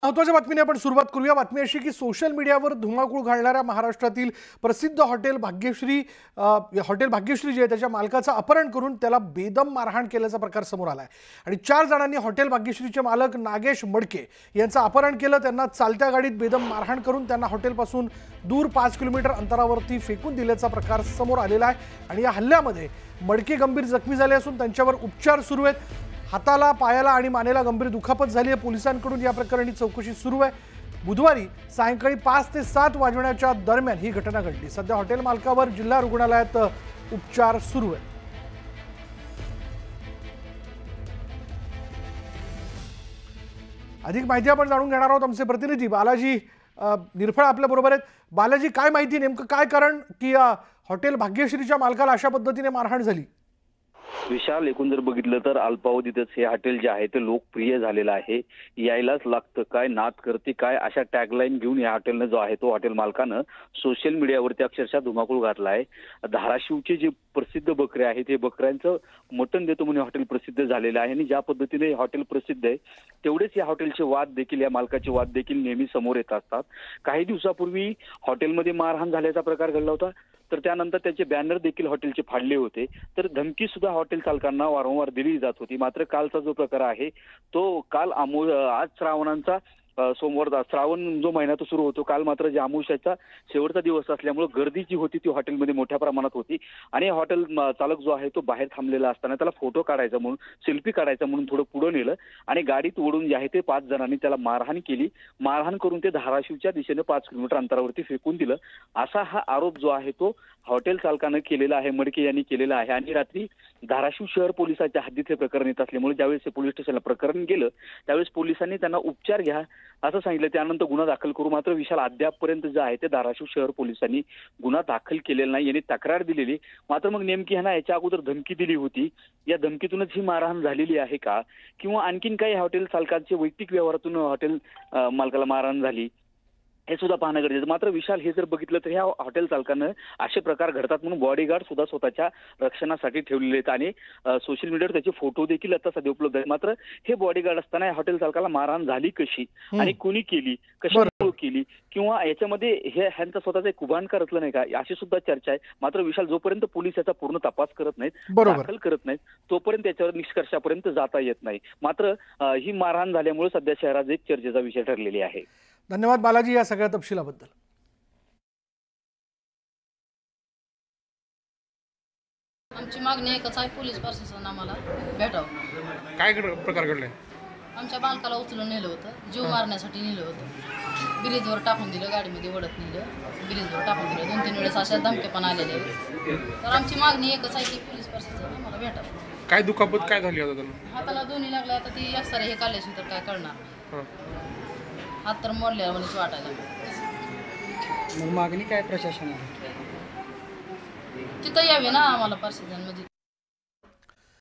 महत्त्वाच्या बातमीने आपण सुरुवात करूया। बातमी अशी की सोशल मीडियावर धुमाकूळ घालणाऱ्या महाराष्ट्रातील प्रसिद्ध हॉटेल भाग्यश्री जे आहे त्याच्या मालकाचं अपहरण करून त्याला बेदम मारहाण केल्याचा प्रकार समोर आलाय आणि 4 जणांनी हॉटेल भाग्यश्रीचे मालक नागेश मडके यांचं अपहरण केलं। त्यांना चालत्या गाडीत बेदम मारहाण करून त्यांना हॉटेलपासून दूर 5 किलोमीटर अंतरावरती फेकून दिल्याचा प्रकार समोर आलेला आहे आणि या हल्ल्यामध्ये मडके गंभीर जखमी झाले असून त्यांच्यावर उपचार सुरू आहेत। हाताला, पायाला आणि मानेला गंभीर दुखापत झाली आहे। पोलिसांकडून या प्रकरणी चौकशी सुरू आहे। बुधवारी सायंकाळी 5 ते 7 वाजण्याच्या दरम्यान ही घटना घडली। सध्या हॉटेल मालकावर जिल्हा रुग्णालयात उपचार सुरू आहेत। अधिक माहिती आपण जाणून घेणार आहोत। आमचे प्रतिनिधी बालाजी निरफळ आपल्या बरोबर आहेत। बालाजी, काय माहिती, नेमकं काय कारण की हॉटेल भाग्यश्रीच्या मालकाला अशा पद्धतीने मारहाण झाली? विशाल, एकूण जर बघितलं तर अल्पावधीतच हे हॉटेल जे आहे ते लोकप्रिय झालेलं आहे। यायलाच लागतं काय, नाद करते काय, अशा टॅगलाईन घेऊन या हॉटेलनं जो आहे तो हॉटेल मालकानं सोशल मीडियावरती अक्षरशः धुमाकूळ घातला आहे। धाराशिवचे जे प्रसिद्ध बकरे आहेत ते बकऱ्यांचं मटण देतो म्हणून हॉटेल प्रसिद्ध झालेलं आहे आणि ज्या पद्धतीने हॉटेल प्रसिद्ध आहे तेवढेच या हॉटेलचे वाद देखील, या मालकाचे वाद देखील नेहमी समोर येत असतात। काही दिवसापूर्वी हॉटेलमध्ये मारहाण झाल्याचा प्रकार घडला होता, तर त्यानंतर त्याचे बॅनर देखील हॉटेलचे फाडले होते। तर धमकी सुद्धा हॉटेल चालकांना वारंवार दिली जात होती। मात्र कालचा जो प्रकार आहे तो काल आज श्रावणांचा सोमवार श्रावण जो महिना तो सुरू होतो, काल मात्र जे अमावस्येचा शेवटचा दिवस असल्यामुळे गर्दी जी होती ती हॉटेलमध्ये मोठ्या प्रमाणात होती आणि हॉटेल चालक जो आहे तो बाहेर थांबलेला असताना त्याला फोटो काढायचा म्हणून, सेल्फी काढायचा म्हणून थोडं पुढे नेलं आणि गाडीत ओढून जे आहे ते 5 जणांनी त्याला मारहाण केली। मारहाण करून ते धाराशिवच्या दिशेने 5 किलोमीटर अंतरावरती फेकून दिलं, असा हा आरोप जो आहे तो हॉटेल चालकानं केलेला आहे, मडके यांनी केलेला आहे। आणि रात्री धाराशिव शहर पोलिसांच्या हद्दीत हे प्रकरण येत असल्यामुळे ज्यावेळेस हे पोलीस स्टेशनला प्रकरण गेलं त्यावेळेस पोलिसांनी त्यांना उपचार घ्या असं सांगितलं, त्यानंतर गुन्हा दाखल करू। मात्र विशाल, अद्यापपर्यंत जे आहे ते धाराशिव शहर पोलिसांनी गुन्हा दाखल केलेला नाही, यांनी तक्रार दिलेली। मात्र मग नेमकी ह्यांना याच्या अगोदर धमकी दिली होती, या धमकीतूनच ही मारहाण झालेली आहे का, किंवा आणखीन काही हॉटेल चालकांचे वैयक्तिक व्यवहारातून हॉटेल मालकाला मारहाण झाली, हे सुद्धा पाहणं गरजेचं। मात्र विशाल, हे जर बघितलं तर ह्या हॉटेल चालकानं असे प्रकार घडतात म्हणून बॉडीगार्ड सुद्धा स्वतःच्या रक्षणासाठी ठेवलेले आहेत आणि सोशल मीडियावर त्याचे फोटो देखील आता सध्या उपलब्ध आहेत। मात्र हे बॉडीगार्ड असताना या हॉटेल चालकाला मारहाण झाली कशी आणि कुणी केली, कशामुळे केली, किंवा याच्यामध्ये ह्यांचा स्वतःचा एक कुभांडकार रचलं नाही का, अशी सुद्धा चर्चा आहे। मात्र विशाल, जोपर्यंत पोलीस याचा पूर्ण तपास करत नाहीत, दाखल करत नाहीत, तोपर्यंत त्याच्यावर निष्कर्षापर्यंत जाता येत नाही। मात्र ही मारहाण झाल्यामुळे सध्या शहरात एक चर्चेचा विषय ठरलेली आहे। धन्यवाद बालाजी या सगळ्या तपशिलाबद्दल। आमची मागणी एकच आहे, पोलीस प्रशासन आम्हाला भेटावं। काय प्रकार घडलाय? आमच्या बालकाला उचलून नेलं होतं, जीव मारण्यासाठी नेलं होतं, ब्रिजवर टाकून दिलं, गाडीमध्ये ओढत नेलं, ब्रिजवर टाकून दिलं। 2-3 वेळेस अशा धमके पण आलेले आहेत। तर आमची मागणी एकच आहे की पोलीस प्रशासन आम्हाला भेटावं। काय दुखापत काय झाली आता त्यांना? हाताला दोन्ही लागल्या, आता ती एक्सरे हे काढल्याशी तर काय कळणार नाही, हात तर मोडल्या म्हणून वाटायला। मग मागणी काय प्रशासनाला? तिथं यावे ना आम्हाला प्रशासन, म्हणजे